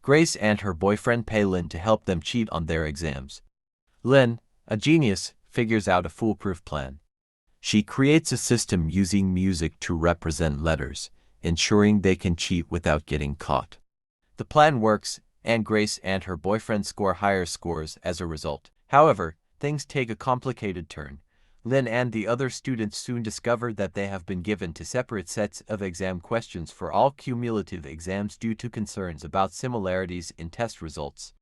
Grace and her boyfriend pay Lynn to help them cheat on their exams. Lynn, a genius, figures out a foolproof plan. She creates a system using music to represent letters, ensuring they can cheat without getting caught. The plan works, and Grace and her boyfriend score higher scores as a result. However, things take a complicated turn. Lynn and the other students soon discover that they have been given two separate sets of exam questions for all cumulative exams due to concerns about similarities in test results.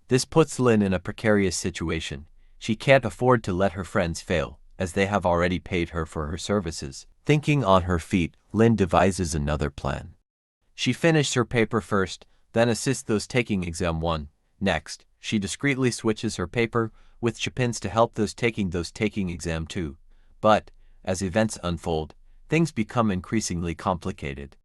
This puts Lynn in a precarious situation. She can't afford to let her friends fail, as they have already paid her for her services. Thinking on her feet, Lynn devises another plan. She finishes her paper first, then assists those taking exam 1. Next, she discreetly switches her paper with Chopin's to help those taking exam 2. But, as events unfold, things become increasingly complicated.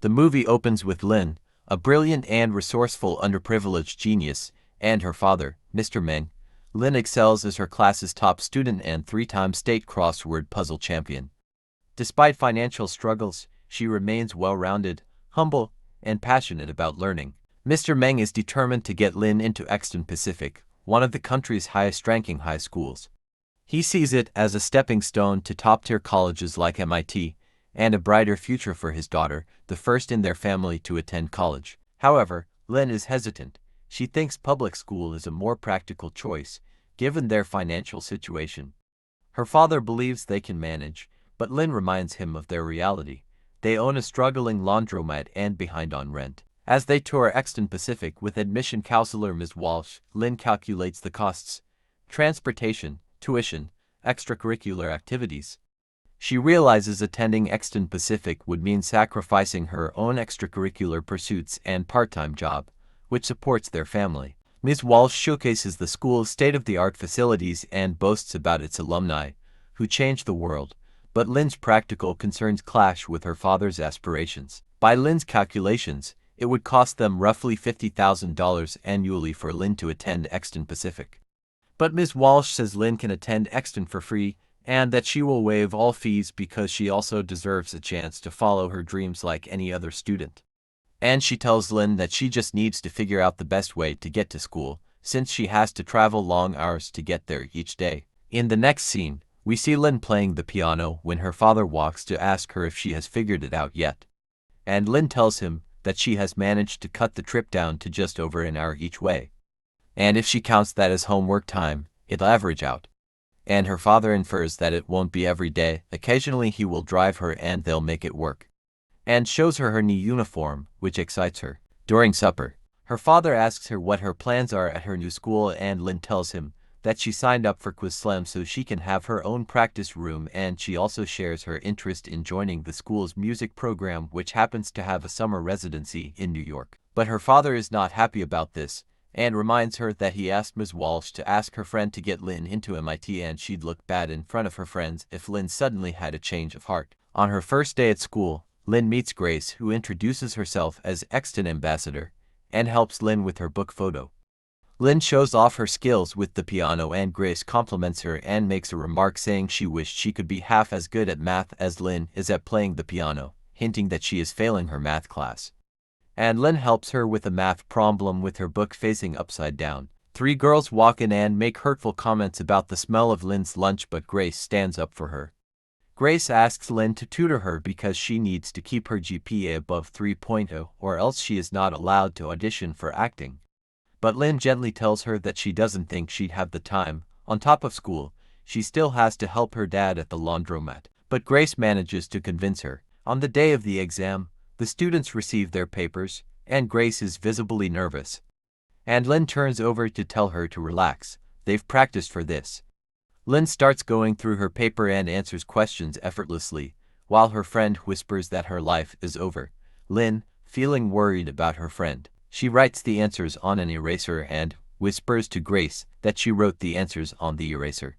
The movie opens with Lynn, a brilliant and resourceful underprivileged genius, and her father, Mr. Meng. Lynn excels as her class's top student and 3-time state crossword puzzle champion. Despite financial struggles, she remains well-rounded, humble, and passionate about learning. Mr. Meng is determined to get Lynn into Exton Pacific, one of the country's highest-ranking high schools. He sees it as a stepping stone to top-tier colleges like MIT, and a brighter future for his daughter, the first in their family to attend college. However, Lynn is hesitant. She thinks public school is a more practical choice, given their financial situation. Her father believes they can manage, but Lynn reminds him of their reality. They own a struggling laundromat and behind on rent. As they tour Exton Pacific with admission counselor Ms. Walsh, Lynn calculates the costs: transportation, tuition, extracurricular activities. She realizes attending Exton Pacific would mean sacrificing her own extracurricular pursuits and part-time job, which supports their family. Ms. Walsh showcases the school's state-of-the-art facilities and boasts about its alumni, who changed the world, but Lynn's practical concerns clash with her father's aspirations. By Lynn's calculations, it would cost them roughly $50,000 annually for Lynn to attend Exton Pacific. But Ms. Walsh says Lynn can attend Exton for free, and that she will waive all fees because she also deserves a chance to follow her dreams like any other student. And she tells Lynn that she just needs to figure out the best way to get to school, since she has to travel long hours to get there each day. In the next scene, we see Lynn playing the piano when her father walks to ask her if she has figured it out yet. And Lynn tells him that she has managed to cut the trip down to just over an hour each way. And if she counts that as homework time, it'll average out. And her father infers that it won't be every day. Occasionally he will drive her and they'll make it work. And shows her her new uniform, which excites her. During supper, her father asks her what her plans are at her new school, and Lynn tells him that she signed up for Quiz Slam so she can have her own practice room, and she also shares her interest in joining the school's music program, which happens to have a summer residency in New York. But her father is not happy about this, and reminds her that he asked Ms. Walsh to ask her friend to get Lynn into MIT, and she'd look bad in front of her friends if Lynn suddenly had a change of heart. On her first day at school, Lynn meets Grace, who introduces herself as Exton ambassador, and helps Lynn with her book photo. Lynn shows off her skills with the piano, and Grace compliments her and makes a remark saying she wished she could be half as good at math as Lynn is at playing the piano, hinting that she is failing her math class. And Lynn helps her with a math problem with her book facing upside down. 3 girls walk in and make hurtful comments about the smell of Lynn's lunch, but Grace stands up for her. Grace asks Lynn to tutor her because she needs to keep her GPA above 3.0, or else she is not allowed to audition for acting. But Lynn gently tells her that she doesn't think she'd have the time. On top of school, she still has to help her dad at the laundromat. But Grace manages to convince her. On the day of the exam, the students receive their papers, and Grace is visibly nervous. And Lynn turns over to tell her to relax. They've practiced for this. Lynn starts going through her paper and answers questions effortlessly, while her friend whispers that her life is over. Lynn, feeling worried about her friend, she writes the answers on an eraser and whispers to Grace that she wrote the answers on the eraser,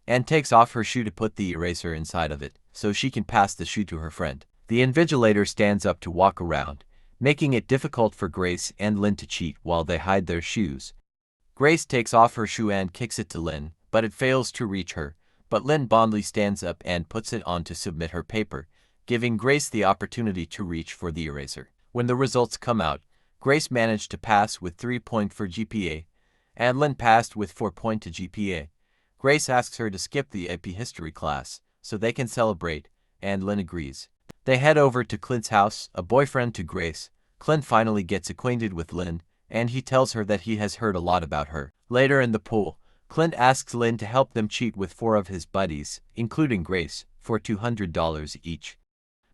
and takes off her shoe to put the eraser inside of it so she can pass the shoe to her friend. The invigilator stands up to walk around, making it difficult for Grace and Lynn to cheat while they hide their shoes. Grace takes off her shoe and kicks it to Lynn, but it fails to reach her, but Lynn boldly stands up and puts it on to submit her paper, giving Grace the opportunity to reach for the eraser. When the results come out, Grace managed to pass with 3.4 GPA, and Lynn passed with 4.2 GPA. Grace asks her to skip the AP history class so they can celebrate, and Lynn agrees. They head over to Clint's house, a boyfriend to Grace. Clint finally gets acquainted with Lynn, and he tells her that he has heard a lot about her. Later in the pool, Clint asks Lynn to help them cheat with 4 of his buddies, including Grace, for $200 each.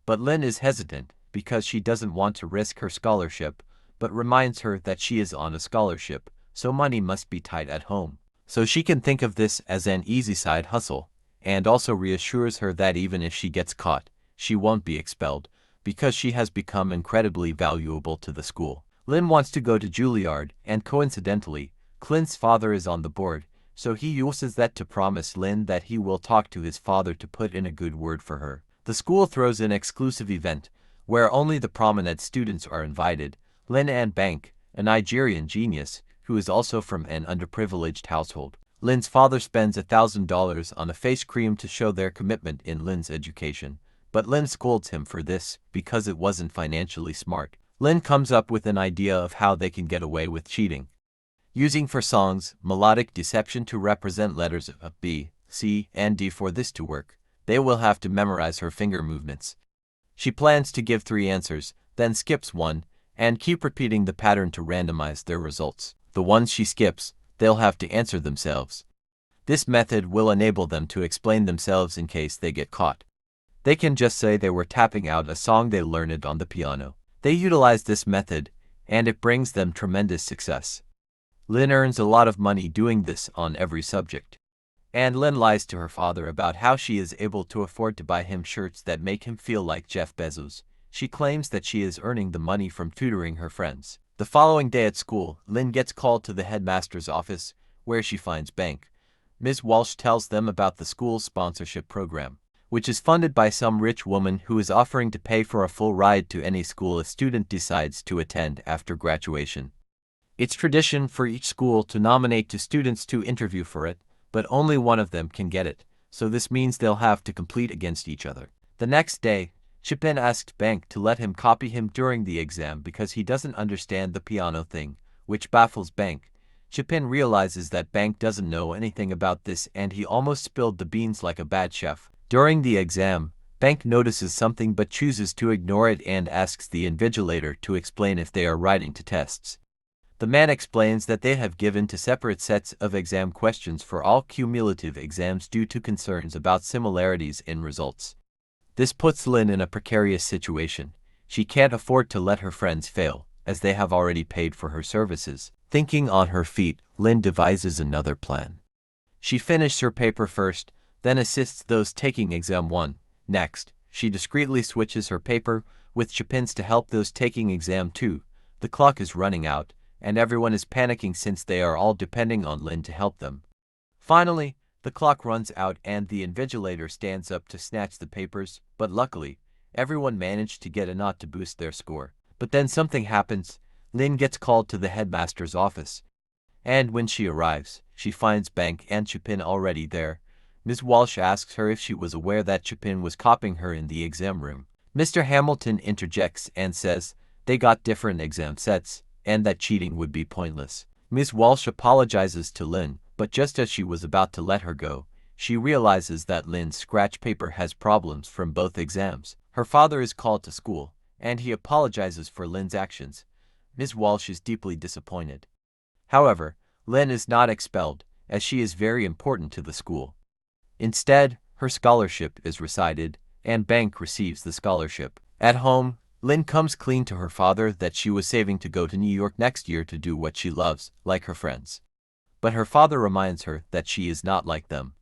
But Lynn is hesitant because she doesn't want to risk her scholarship, but reminds her that she is on a scholarship, so money must be tight at home. So she can think of this as an easy side hustle, and also reassures her that even if she gets caught, she won't be expelled, because she has become incredibly valuable to the school. Lynn wants to go to Juilliard, and coincidentally, Clint's father is on the board, so he uses that to promise Lynn that he will talk to his father to put in a good word for her. The school throws an exclusive event, where only the prominent students are invited. Lynn and Bank, a Nigerian genius, who is also from an underprivileged household. Lynn's father spends $1,000 on a face cream to show their commitment in Lynn's education, but Lynn scolds him for this because it wasn't financially smart. Lynn comes up with an idea of how they can get away with cheating. Using for songs, melodic deception to represent letters of B, C, and D. For this to work, they will have to memorize her finger movements. She plans to give 3 answers, then skips one, and keep repeating the pattern to randomize their results. The ones she skips, they'll have to answer themselves. This method will enable them to explain themselves in case they get caught. They can just say they were tapping out a song they learned on the piano. They utilize this method, and it brings them tremendous success. Lynn earns a lot of money doing this on every subject. And Lynn lies to her father about how she is able to afford to buy him shirts that make him feel like Jeff Bezos. She claims that she is earning the money from tutoring her friends. The following day at school, Lynn gets called to the headmaster's office, where she finds Bank. Ms. Walsh tells them about the school's sponsorship program, which is funded by some rich woman who is offering to pay for a full ride to any school a student decides to attend after graduation. It's tradition for each school to nominate 2 students to interview for it, but only one of them can get it, so this means they'll have to compete against each other. The next day, Chipin asked Bank to let him copy him during the exam because he doesn't understand the piano thing, which baffles Bank. Chipin realizes that Bank doesn't know anything about this and he almost spilled the beans like a bad chef. During the exam, Bank notices something but chooses to ignore it and asks the invigilator to explain if they are writing to tests. The man explains that they have given 2 separate sets of exam questions for all cumulative exams due to concerns about similarities in results. This puts Lynn in a precarious situation. She can't afford to let her friends fail, as they have already paid for her services. Thinking on her feet, Lynn devises another plan. She finishes her paper first, then assists those taking exam 1. Next, she discreetly switches her paper with Chapin's to help those taking exam 2. The clock is running out, and everyone is panicking since they are all depending on Lynn to help them. Finally, the clock runs out and the invigilator stands up to snatch the papers, but luckily, everyone managed to get a knot to boost their score. But then something happens. Lynn gets called to the headmaster's office. And when she arrives, she finds Bank and Chapin already there. Ms. Walsh asks her if she was aware that Chapin was copying her in the exam room. Mr. Hamilton interjects and says they got different exam sets, and that cheating would be pointless. Ms. Walsh apologizes to Lynn, but just as she was about to let her go, she realizes that Lynn's scratch paper has problems from both exams. Her father is called to school, and he apologizes for Lynn's actions. Ms. Walsh is deeply disappointed. However, Lynn is not expelled, as she is very important to the school. Instead, her scholarship is rescinded, and Bank receives the scholarship. At home, Lynn comes clean to her father that she was saving to go to New York next year to do what she loves, like her friends. But her father reminds her that she is not like them.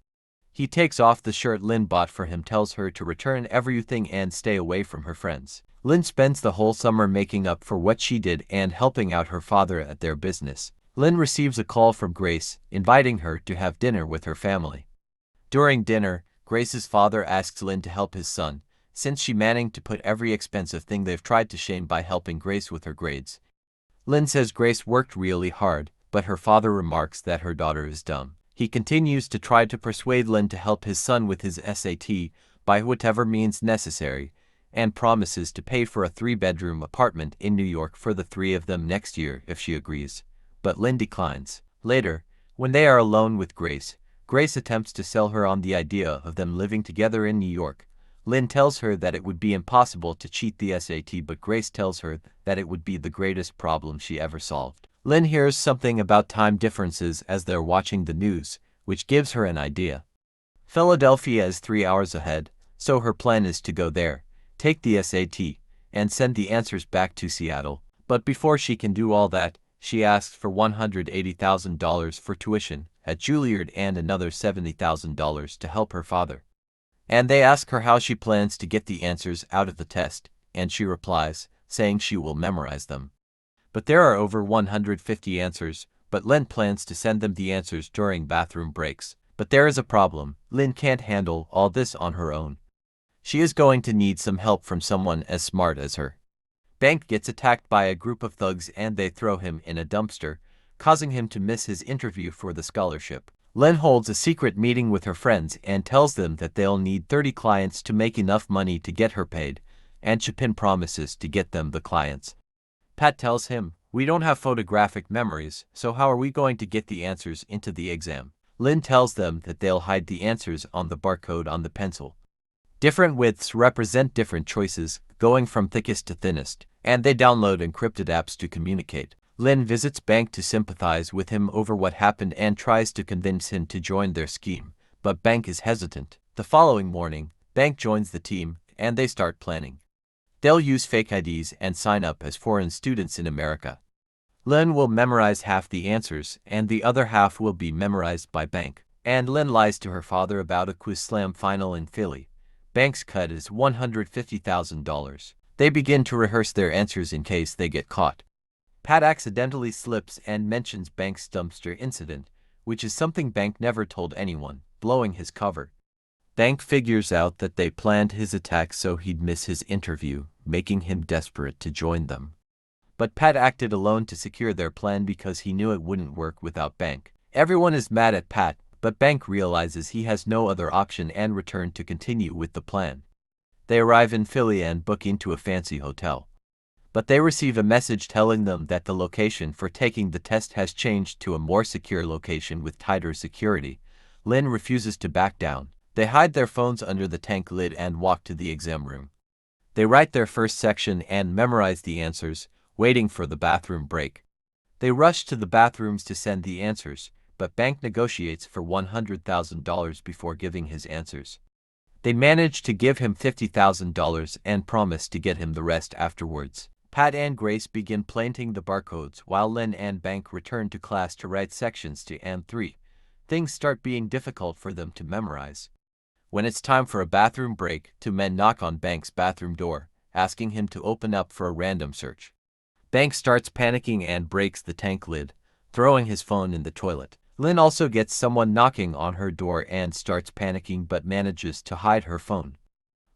He takes off the shirt Lynn bought for him, tells her to return everything and stay away from her friends. Lynn spends the whole summer making up for what she did and helping out her father at their business. Lynn receives a call from Grace, inviting her to have dinner with her family. During dinner, Grace's father asks Lynn to help his son, since she managed to put every expensive thing they've tried to shame by helping Grace with her grades. Lynn says Grace worked really hard, but her father remarks that her daughter is dumb. He continues to try to persuade Lynn to help his son with his S.A.T. by whatever means necessary, and promises to pay for a 3-bedroom apartment in New York for the three of them next year if she agrees. But Lynn declines. Later, when they are alone with Grace, Grace attempts to sell her on the idea of them living together in New York. Lynn tells her that it would be impossible to cheat the S.A.T, but Grace tells her that it would be the greatest problem she ever solved. Lynn hears something about time differences as they're watching the news, which gives her an idea. Philadelphia is 3 hours ahead, so her plan is to go there, take the S.A.T, and send the answers back to Seattle. But before she can do all that, she asks for $180,000 for tuition at Juilliard and another $70,000 to help her father. And they ask her how she plans to get the answers out of the test, and she replies, saying she will memorize them. But there are over 150 answers, but Lynn plans to send them the answers during bathroom breaks. But there is a problem. Lynn can't handle all this on her own. She is going to need some help from someone as smart as her. Bank gets attacked by a group of thugs and they throw him in a dumpster, causing him to miss his interview for the scholarship. Lynn holds a secret meeting with her friends and tells them that they'll need 30 clients to make enough money to get her paid, and Chapin promises to get them the clients. Pat tells him, "We don't have photographic memories, so how are we going to get the answers into the exam?" Lynn tells them that they'll hide the answers on the barcode on the pencil. Different widths represent different choices, going from thickest to thinnest, and they download encrypted apps to communicate. Lynn visits Bank to sympathize with him over what happened and tries to convince him to join their scheme, but Bank is hesitant. The following morning, Bank joins the team, and they start planning. They'll use fake IDs and sign up as foreign students in America. Lynn will memorize half the answers, and the other half will be memorized by Bank. And Lynn lies to her father about a quiz slam final in Philly. Bank's cut is $150,000. They begin to rehearse their answers in case they get caught. Pat accidentally slips and mentions Bank's dumpster incident, which is something Bank never told anyone, blowing his cover. Bank figures out that they planned his attack so he'd miss his interview, making him desperate to join them. But Pat acted alone to secure their plan because he knew it wouldn't work without Bank. Everyone is mad at Pat, but Bank realizes he has no other option and returns to continue with the plan. They arrive in Philly and book into a fancy hotel. But they receive a message telling them that the location for taking the test has changed to a more secure location with tighter security. Lynn refuses to back down. They hide their phones under the tank lid and walk to the exam room. They write their first section and memorize the answers, waiting for the bathroom break. They rush to the bathrooms to send the answers, but Bank negotiates for $100,000 before giving his answers. They manage to give him $50,000 and promise to get him the rest afterwards. Pat and Grace begin planting the barcodes while Lynn and Bank return to class to write sections 2 and 3. Things start being difficult for them to memorize. When it's time for a bathroom break, 2 men knock on Bank's bathroom door, asking him to open up for a random search. Bank starts panicking and breaks the tank lid, throwing his phone in the toilet. Lynn also gets someone knocking on her door and starts panicking but manages to hide her phone.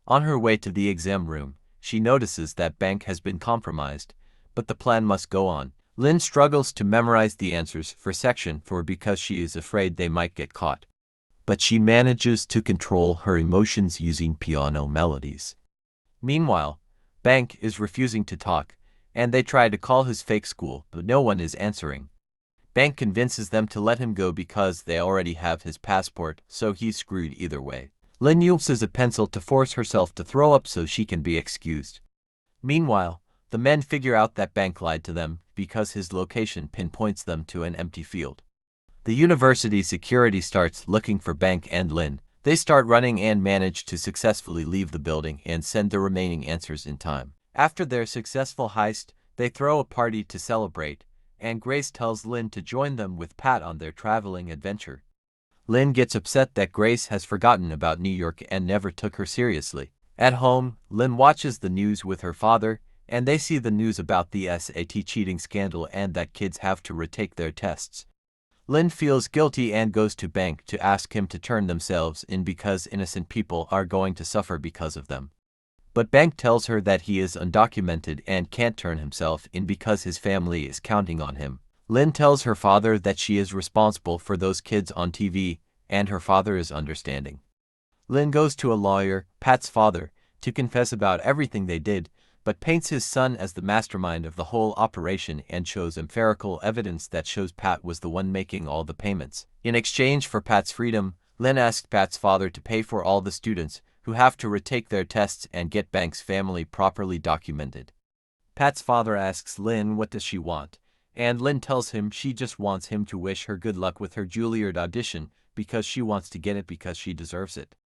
On her way to the exam room, she notices that Bank has been compromised, but the plan must go on. Lynn struggles to memorize the answers for section 4 because she is afraid they might get caught. But she manages to control her emotions using piano melodies. Meanwhile, Bank is refusing to talk, and they try to call his fake school, but no one is answering. Bank convinces them to let him go because they already have his passport, so he's screwed either way. Lynn uses a pencil to force herself to throw up so she can be excused. Meanwhile, the men figure out that Bank lied to them because his location pinpoints them to an empty field. The university security starts looking for Bank and Lynn. They start running and manage to successfully leave the building and send the remaining answers in time. After their successful heist, they throw a party to celebrate, and Grace tells Lynn to join them with Pat on their traveling adventure. Lynn gets upset that Grace has forgotten about New York and never took her seriously. At home, Lynn watches the news with her father, and they see the news about the S.A.T cheating scandal and that kids have to retake their tests. Lynn feels guilty and goes to Bank to ask him to turn themselves in because innocent people are going to suffer because of them. But Bank tells her that he is undocumented and can't turn himself in because his family is counting on him. Lynn tells her father that she is responsible for those kids on TV, and her father is understanding. Lynn goes to a lawyer, Pat's father, to confess about everything they did, but paints his son as the mastermind of the whole operation and shows empirical evidence that shows Pat was the one making all the payments. In exchange for Pat's freedom, Lynn asked Pat's father to pay for all the students who have to retake their tests and get Banks' family properly documented. Pat's father asks Lynn what does she want, and Lynn tells him she just wants him to wish her good luck with her Juilliard audition because she wants to get it because she deserves it.